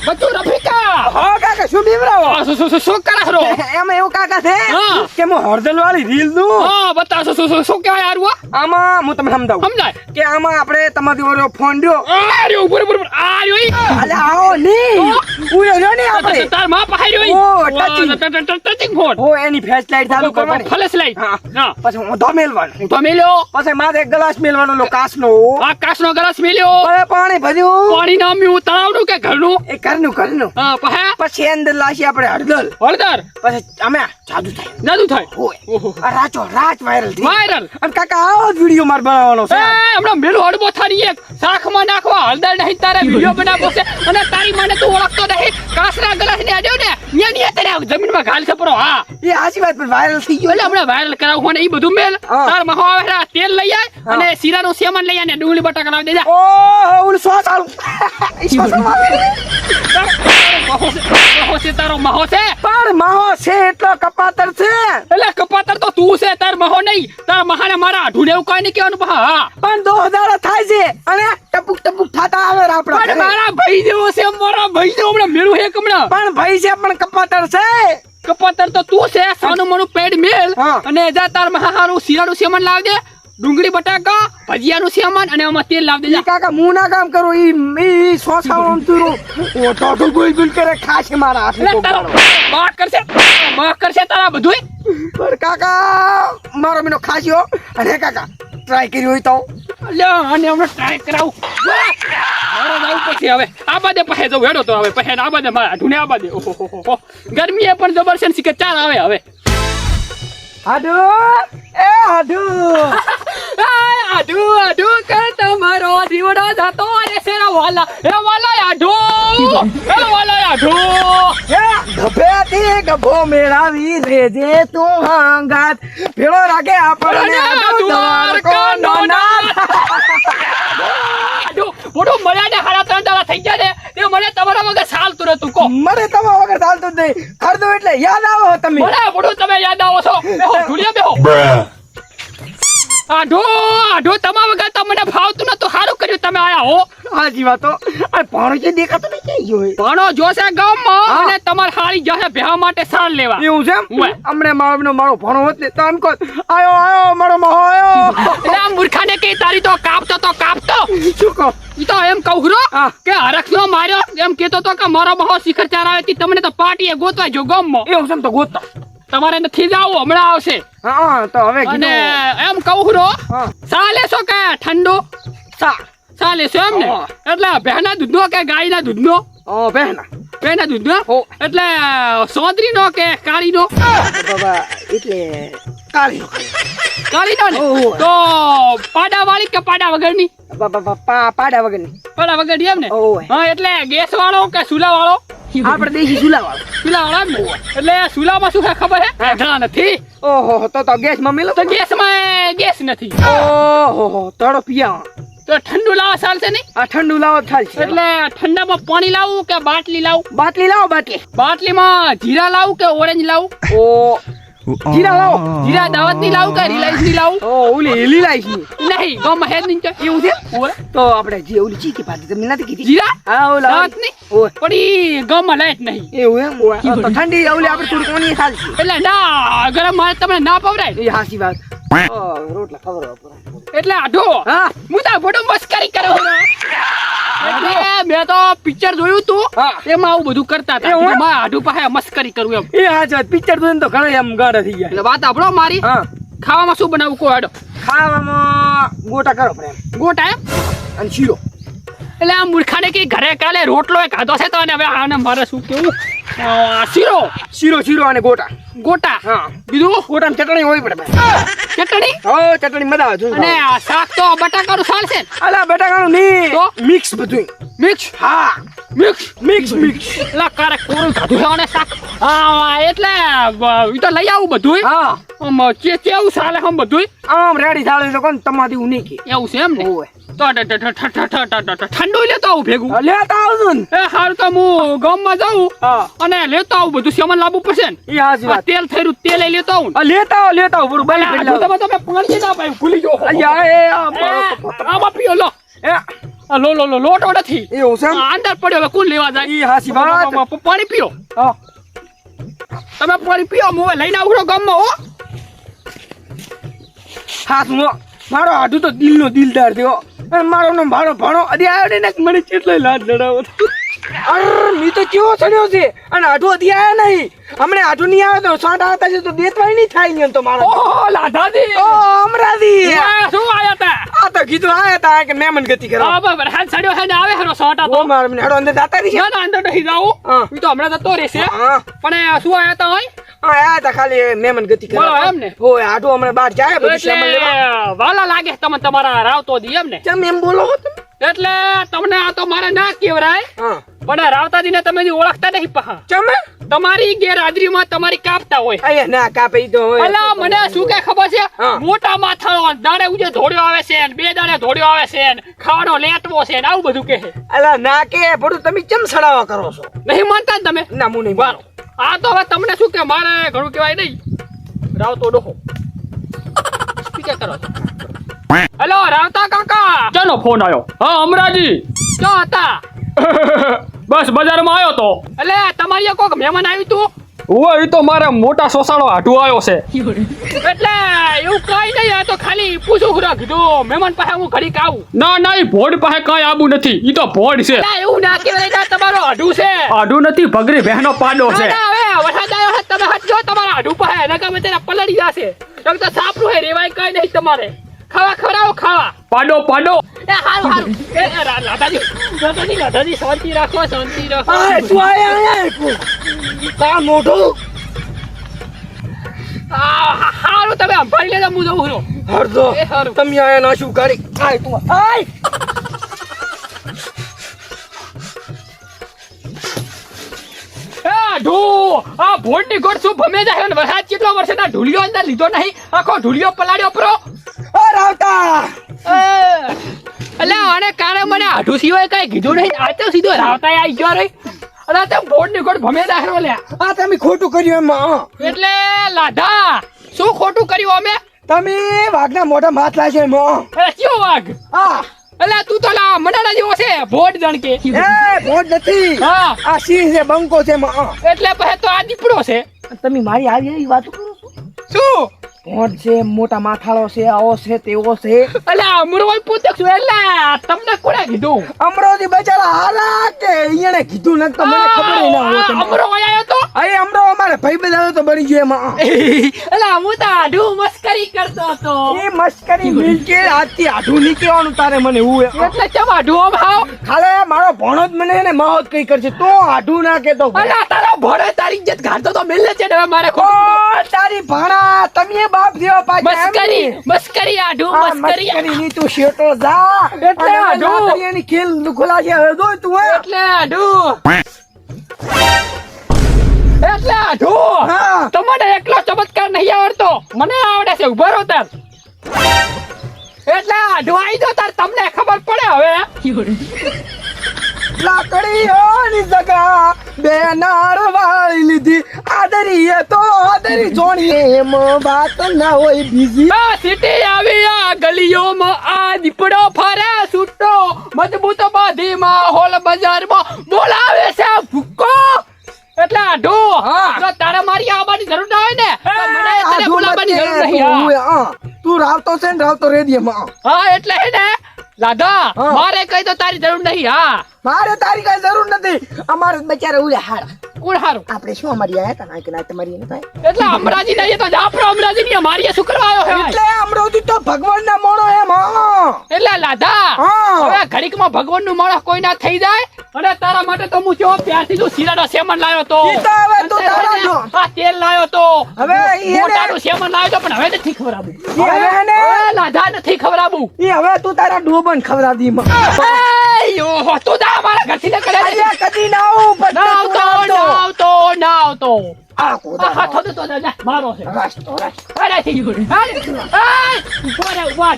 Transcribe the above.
બચ્ચો રફીકા હો કાકા શું બીવરાવો શું કરે છો એમાં એવું કાકા છે હા. કે હું હળદર વાળી રીલ નું હા બતા શું કહેવાય યાર આમાં હું તમને સમજાવું સમજાય કે આમાં આપણે તમારી ઓલો ફોન રહ્યો આ રહ્યો બરોબર આ રહ્યો અલે આવો ની ઉયો રહ્યો ને આપણે તાર માં પાહી ઓ, touching. રહ્યો ટચિંગ ફોન ઓ એની ફ્લેશ લાઈટ ચાલુ કરવાની ફલેસ લાઈટ હા. હા પછી હું તો મેલવાનું હું તો મેલ્યો પછી માથે એક ગ્લાસ મેલવાનો લો કાચનો આકાશનો ગ્લાસ મેલ્યો પછી પાણી ભર્યું પાણી નામ્યું તળાવનું કે ઘરનું એ ઘરનું હા પછી અંદર લાશી આપણે હળદર હળદર પછી અમે જાદુ થાય જાદુ થાય હોય ઓહો આ રાત વાયરલ થઈ વાયરલ અને કાકા આવો જ વિડિયો માર બનાવવાનો છે હમણાં મેલું હળબો થારી એક શાકમાં નાખવા હળદર નહીં તારે વિડિયો બનાવવો છે અને તારી મને તું ઓળખતો નહીં કાસના ગ્લાસ ને આજો ને ન્યા તારે જમીનમાં ઘાલ છે પરો હા એ આજી વાત પર વાયરલ થઈ ગયો એટલે હમણાં વાયરલ કરાવવું ને એ બધું મેલ હા. તાર મહો આવે રા તેલ લઈ આય અને શીરાનું સેમન લઈ આય ને ડુંગળી બટાકા લાવી દેજા ઓ ઓલું સો ચાલુ મહો છે તારો મહો છે પણ માહો છે એટલો કપાતર છે એટલે કપાતર તો તું છે તાર મહો નહીં તાર મહાને મારા આઢું એવું કઈ નહીં કહેવાનું પા હા પણ 2000 થાય છે અને ટપુક થતા આવે આપડા પણ મારા ભાઈ જેવો છે મારા ભાઈ જેવો હમણાં મેળું હે હમણાં પણ ભાઈ છે પણ કપાતર છે કપાતર તો તું છે સાનું મનું પેડ મેલ હા. અને જા તાર મહાહારું શીરાનું સેમન લાવી દે ડુંગળી બટાકા ભજીયાનું સેમન અને આમાં તેલ લાવી ઈ દેજા કાકા હું ના કામ કરું ઈ સોસાવ તુરું ઓ ટોટો ગુલ કરે ખાશે મારા હાથે એટલે તારો બાક કરશે તારા બધુંય પણ કાકા મારો મીનો ખાસ્યો અને કાકા ટ્રાય કર્યું હોય તો લ્યો અને હમણાં ટ્રાય કરાવું મારો જાવું પછી હવે આ બાદે પહે જવું હેડો તો હવે પહે આ બાદે મારા ઢૂને આ બાદે ઓહો ગરમી એ પણ જબરજસ્ત છે કે ચાર આવે હવે હાડુ એ હાડુ આઢુ કર તમારો દીવડો જતો રે સેરા વાલા એ વાલા આઢુ એ વાલા આઢુ ગભેથી ગભો મેળાવી રેજે તું હંગાત ભેળો રાખે આપણને આડો દ્વારકો નાથ આઢુ મોટું મળ્યા ને 3.5 દાડા થઈ ગયા ને તે મને તમારા વગર ચાલતું રહેતું કો મને તમારા વગર ચાલતું જ નહીં ખરદો એટલે યાદ આવો તમે મને મોટું તમે યાદ આવો છો બેહો ઢુલિયા બેહો આઢો તમારા વગર તો મને ફાવતું નતું સારું કર્યું તમે આયા હો હાજી વાતો આ પાણો જે દેખાતો નહીં ક્યાં ગયો હોય ભણો જોશે ગામમાં હા. અને તમાર હારી જશે ભેહા માટે સાર લેવા એવું છે ઉવે. અમને મારો ભણો હોત ને તો એમ કહો આયો મારો મહો આયો એટલે આમ મૂર્ખાને કે તારી તો કાપતો શું કહો ઈ તો એમ કહું રો હા. કે હરખનો માર્યો એમ કેતો તો કે મારો મહો શિખર ચાર આવે તી તમને તો પાર્ટીએ ગોતવા જો ગામમાં એવું છે એમ તો ગોતતો તમારે નથી જાવું હમણાં આવશે હા તો હવે અને કીધું એમ કહું રો હા. સા લેશો કે ઠંડો સા લેશો એમ ને હા. એટલે ભેના દૂધનો કે ગાયના દૂધનો ઓ બહેના ભેના દૂધનો હો. એટલે સોદરીનો કે કાળીનો બાબા એટલે કાળીનો કાળીનો ને ઓહો. તો પાડા વાળી કે પાડા વગરની પાડા વગરની પાડા વગરની એમ ને ઓહો. હા એટલે ગેસ વાળો કે સુલા વાળો આપણે દેશી ચૂલાવાળો સુલા વાળો એમ ને એટલે સુલામાં શું છે ખબર હે ઘણા નથી ઓહો તો ગેસ માં મેલો તો ગેસમાં ગેસ નથી ઓહો તળો પિયા તો ઠંડુ લાવો ચાલશે નહીં આ ઠંડુ લાવો થાય છે એટલે ઠંડામાં પાણી લાવું કે બાટલી લાવું બાટલી લાવો બાટલી બાટલીમાં જીરા લાવું કે ઓરેન્જ લાવું ઓ જીરા લાવો જીરા દાવતની લાવું કે રિલાયન્સની લાવું ઓ ઓલી લીલાઈ છે નહીં ગામમાં હે જ નહીં કે એવું છે ઓરે તો આપણે જે ઓલી ચીકી પાટી તમે નથી કીધી જીરા હા ઓલા દાવતની ઓય પણ ઈ ગામમાં લાયક નહીં એવું એમ તો ઠંડી ઓલી આપણે થોડી કોની ચાલશે એટલે ના ગરમ મારે તમને ના પવરાય એ હાસી વાત રોટલા ખબર એટલે આઢો હા હું તો ભોડો મસ્કરી કરો એટલે મેં તો પિક્ચર જોયું તું હા. એમાં આવું બધું કરતા હતા એવું? મારા આઢુ પાસે મસ્કરી કરું એમ એ હા વાત પિક્ચર જોઈને તો ઘણા એમ ગાડા થઈ ગયા એટલે વાત આપણો મારી હા ખાવામાં શું બનાવું કો આડો ખાવામાં ગોટા કરો પ્રેમ ગોટા એમ અને શીરો એટલે આ મૂર્ખાને કે ઘરે કાલે રોટલો એ ખાધો છે તો અને હવે આને મારે શું કેવું શીરો શીરો અને ગોટા ગોટા હા બીજું ગોટાની ચટણી હોય પડે ચટણી હો ચટણી મજા આવે અને આ શાક તો બટાકાનું ચાલશે ને અલા બટાકાનું ની તો? મિક્સ બધું મિક્સ હા મિક્સ મિક્સ એટલે કારે કોરું ખાધું છે અને શાક હા એટલે ઈ તો લઈ આવું બધું હા કેવું ચાલે આમ બધું આમ રેડી ચાલે તો કોણ તમારી એવું નહીં કે એવું છે એમ ને ઓય તો ઠંડુ લેતો આવું ભેગું લેતા આવજો ને એ હારું તો હું ગામમાં જાઉં હા અને લેતો આવું બધું સામાન લાવવું પડશે ને એ હાજી આ વાત તેલ થયું તેલ લઈ લેતો આવું ને. લેતા આવો બરું બાઈ આ તમે પાણી ના પાયું ભૂલી જાઓ અલ્યા એ આમાં પીઓ લો એ આ લોટો નથી. એવું છે એમ? આ અંદર પડ્યો, હવે કોણ લેવા જાય? ઈ હાચી વાત. પાણી પીઓ. હા. તમે પાણી પીઓ, હું લઈને આવું ગામમાં હો. હાથમાં મારો હાડું તો દિલનો દિલદાર થયો અને મારો નો ભાણો ભાણો અડી આવ્યો ને મને કેટલો લાજ લડાવો. અરે મી તો કેવો ચડ્યો છે અને હાડું અડી આવ્યા નહીં. હમણે હાડું નહીં આવે તો સાંઠ આવતા છે તો દેતવાય નહીં થાય ને એમ તો મારો. ઓહો લાધાજી. ઓ અમરાજી. વાહ, શું આયા તા? આ તો કીધું આયા તા કે મહેમાન ગતિ કરો. હા બરાબર, હાથ સાડ્યો હે ને આવે હરો સોટા તો. ઓ માર મને હાડો અંદર જાતા રહી છે. ના ના અંદર નહીં જાવું. હા. ઈ તો હમણાં જતો રહેશે. હા પણ શું આયા તા હોય? હા આયા તા ખાલી મહેમાન ગતિ કરો. બોલો એમ ને. ઓય હાડું હમણાં બહાર જાય બધું સામાન લેવા. એટલે વાલા લાગે તમને તમારા રાવતો દી એમ ને. કેમ એમ બોલો છો તમે? એટલે તમને આ તો મારે ના કેવરાય, હા પણ રાવતાજીને તમે હજી ઓળખતા નહીં પહા. ચમે તમારી ગેરહાજરીમાં તમારી કાપતા હોય. આયા ના કાપે ઈ તો હોય. અલા મને શું કે ખબર છે? હા. મોટા માથાનો દાડે ઉજે ધોડ્યો આવે છે ને 2 દાડે ધોડ્યો આવે છે ને ખાવાનો લેટવો છે ને આવું બધું કહે. અલા ના કે પડું તમે કેમ સડાવા કરો છો? નહીં માનતા ને તમે? ના હું નહીં વારો. આ તો હવે તમને શું કે મારે ઘણું કહેવાય નહીં. રાવતો ડોહો સ્પીકર કરો છો. હેલો રાવતા કાકા, ચાલો ફોન આવ્યો. હા અમરાજી ક્યાં હતા? બસ બજારમાં આવ્યો તો. એટલે તમારી કોક મહેમાન આવ્યું તું? ઓય ઈ તો મારે મોટા સોસાળો હાટુ આવ્યો છે. એટલે એવું કઈ નહીં, આ તો ખાલી પૂછું ખરા કીધું મહેમાન પાસે હું ઘડીક આવું. ના ના ઈ ભોડ પાસે કઈ આવું નથી, ઈ તો ભોડ છે. એવું ના કહેવાય, તમારો હાડુ છે. હાડુ નથી, ભગરી બહેનો પાડો છે. હવે વરસાદ આવ્યો છે, તમે હટજો તમારા હાડુ પાસે, નકર મેં તેના પલળી જશે. તમે તો સાપરું હે, રેવાય કઈ નહીં તમારે. ખાવા ખવડાવો ખાવા. પાડો પાડો. એ હાલ હાલ. એ લાધાજી શાંતિ રાખો, શાંતિ રાખો. આ તું આયા કા મોઢું હારું તમે અંભારી લેજો, હું જઉં છું. હરદો એ હારું. તમે આયા ના શું કરી આય તું આય એ ઢો આ ભોંડની ગોળ શું ભમે જાય ને વરસાદ કેટલો વર્ષે ના ઢુલિયો અંદર લીધો નહીં, આખો ઢુલિયો પલાડ્યો પરો. ઓ રાવતા એટલે આને કારે મને આઢું સિવાય કઈ કીધું નહીં, આ તો સીધો રાવતા આવી ગયો રે. અને તે ભોંડની ગોળ ભમે જાય લ્યા. આ તમે ખોટું કર્યું એમ હા. એટલે લાધા શું ખોટું કર્યું અમે? તમે વાઘના મોઢા માથ લાશે એમ હા. એ કયો વાઘ? હા એટલે તું તો લા મનાડા જેવો છે, ભોંડ જણકે. એ ભોજ નથી, હા આ સિંહ છે, બંકો છે માં. એટલે પછી તો આ દીપડો છે. તમે મારી આવી એવી વાતો કરો છો? શું? ભોજ છે, મોટા માથાળો છે, આવો છે તેવો છે. એટલે અમરો પૂછે છું, એટલે તમને કોણે કીધું? અમરોજી બચારા હાલા કે એને કીધું ન તો મને ખબર ય ના હોય. અમરો આયો તો? અરે અમરો અમારે ભાઈ બધા તો બની ગયો એમાં. એટલે હું તો આઢું મસ્કરી કરતો હતો. એ મસ્કરી મિલકે આજથી આઢું નહીં કહેવાનું તારે મને હું એટલે ચમ આઢું આમ હાવ? ખાલે મારો ભણો જ મને ને માહોત કઈ કરશે તો આઢું ના કેતો. અલા તારો ભણે તારી ઇજ્જત ગાડતો તો મિલે છે ને હવે મારે ઓ તારી ભાણા તમે બાપ જેવા પાછા મસ્કરી આઢું મસ્કરી ની તું શેટો જા એટલે આઢું એની ખેલ ખુલા છે હવે જો તું હે એટલે આઢું એટલે આઢું. હા તમને એકલો ચમત્કાર નહીં આવડતો, મને આવડે છે. ઉભો રહો તાર. એટલે આઢું આવી દો તાર, તમને ખબર પડે હવે. લાકડીઓની જગા બે નાર વાળી લીધી આદરીએ તો આદરી જોણીએ એમ વાત ના હોય બીજી. આ સિટી આવી આ ગલીઓમાં આ દીપડો ફરે છૂટો મજબૂત બાધીમાં હોલ બજારમાં બોલાવે છે ભૂકો. એટલે આઢો જો તારે મારી આવવાની જરૂર ના હોય ને તો મને તને બોલાવવાની જરૂર નહીં. હા તું રાવતો છે ને રાવતો રેડી એમાં. હા એટલે હે ને રાધા મારે કઈ તો તારી જરૂર નહીં. હા મારે તારી કઈ જરૂર નથી, અમારે બચારા ઉલે હારા. કોણ હારું? આપણે શું અમારી આયા તા ના કે ના તમારી એને થાય. એટલે અમરાજી નહીં તો જાપરો અમરાજી ની મારી શું કરવા આવ્યો હે? એટલે અમરોજી તો ભગવાન ના મોણો એમ. હા એટલે લાધા હવે ઘડીક માં ભગવાન નું માણસ કોઈ ના થઈ જાય. અને તારા માટે તો હું કેવો પ્યારથી તું શીરાનો સેમન લાવ્યો તો. હવે તું તારા આ તેલ લાવ્યો તો, હવે મોટાનું સેમન લાવ્યો તો, પણ હવે નથી ખવડાવું. હવે ને લાધા નથી ખવડાવું. હવે તું તારા ડોબન ખવડાવી ઓહો તું જા મારા ઘરથી ને કરે. કદી ના આવું ના આવતો ના આવતો. આ કોદા હા થતો તો જા મારો છે. રાસ્તો અરે થઈ ગયું. ઉભો રે ઉભા.